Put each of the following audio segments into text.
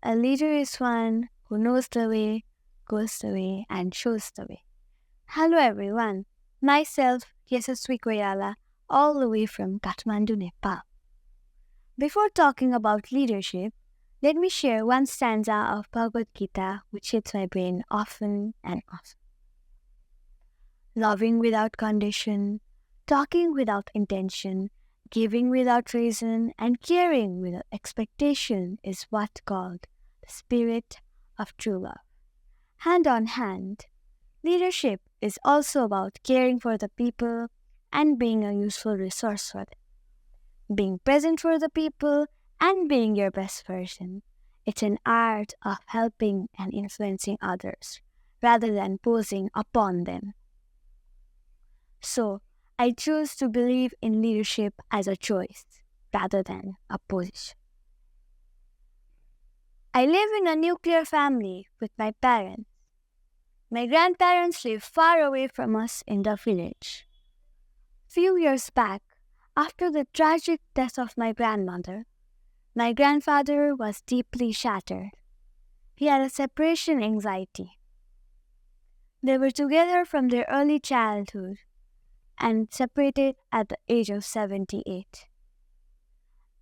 A leader is one who knows the way, goes the way, and shows the way. Hello everyone, myself Yashaswi Koyala, all the way from Kathmandu, Nepal. Before talking about leadership, let me share one stanza of Bhagavad Gita which hits my brain often and often. Loving without condition, talking without intention, giving without reason, and caring without expectation is what called the spirit of true love. Hand on hand, leadership is also about caring for the people and being a useful resource for them. Being present for the people and being your best version. It's an art of helping and influencing others rather than posing upon them. So, I choose to believe in leadership as a choice rather than a position. I live in a nuclear family with my parents. My grandparents live far away from us in the village. Few years back, after the tragic death of my grandmother, my grandfather was deeply shattered. He had a separation anxiety. They were together from their early childhood and separated at the age of 78.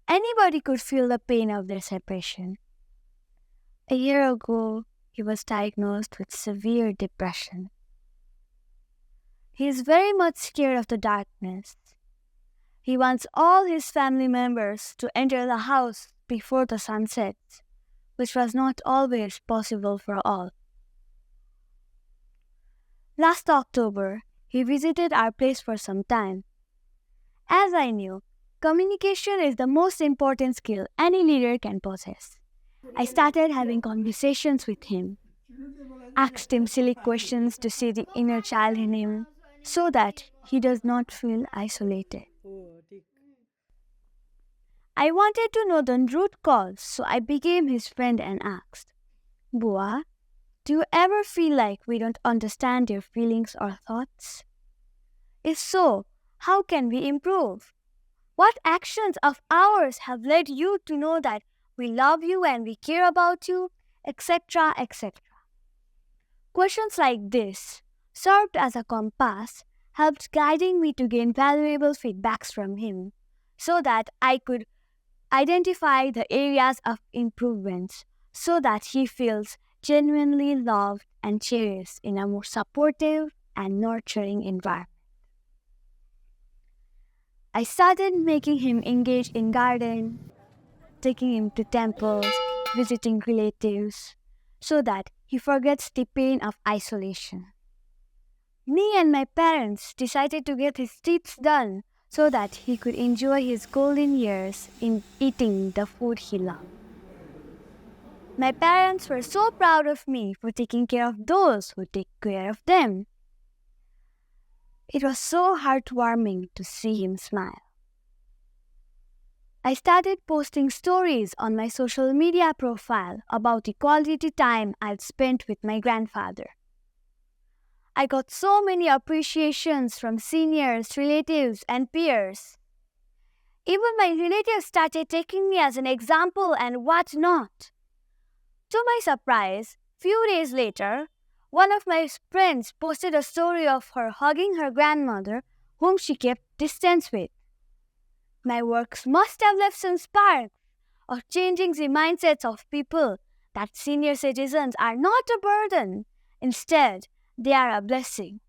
Anybody could feel the pain of their separation. A year ago, he was diagnosed with severe depression. He is very much scared of the darkness. He wants all his family members to enter the house before the sun sets, which was not always possible for all. Last October, he visited our place for some time. As I knew, communication is the most important skill any leader can possess. I started having conversations with him, asked him silly questions to see the inner child in him so that he does not feel isolated. I wanted to know the root cause, so I became his friend and asked, Bua, do you ever feel like we don't understand your feelings or thoughts? If so, how can we improve? What actions of ours have led you to know that we love you and we care about you, etc., etc.? Questions like this served as a compass, helped guiding me to gain valuable feedbacks from him so that I could identify the areas of improvements so that he feels genuinely loved and cherished in a more supportive and nurturing environment. I started making him engage in garden, taking him to temples, visiting relatives, so that he forgets the pain of isolation. Me and my parents decided to get his teeth done so that he could enjoy his golden years in eating the food he loved. My parents were so proud of me for taking care of those who take care of them. It was so heartwarming to see him smile. I started posting stories on my social media profile about the quality time I'd spent with my grandfather. I got so many appreciations from seniors, relatives, and peers. Even my relatives started taking me as an example and whatnot. To my surprise, few days later, one of my friends posted a story of her hugging her grandmother, whom she kept distance with. My works must have left some spark of changing the mindsets of people that senior citizens are not a burden. Instead, they are a blessing.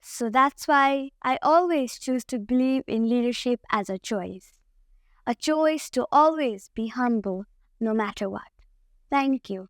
So that's why I always choose to believe in leadership as a choice to always be humble no matter what. Thank you.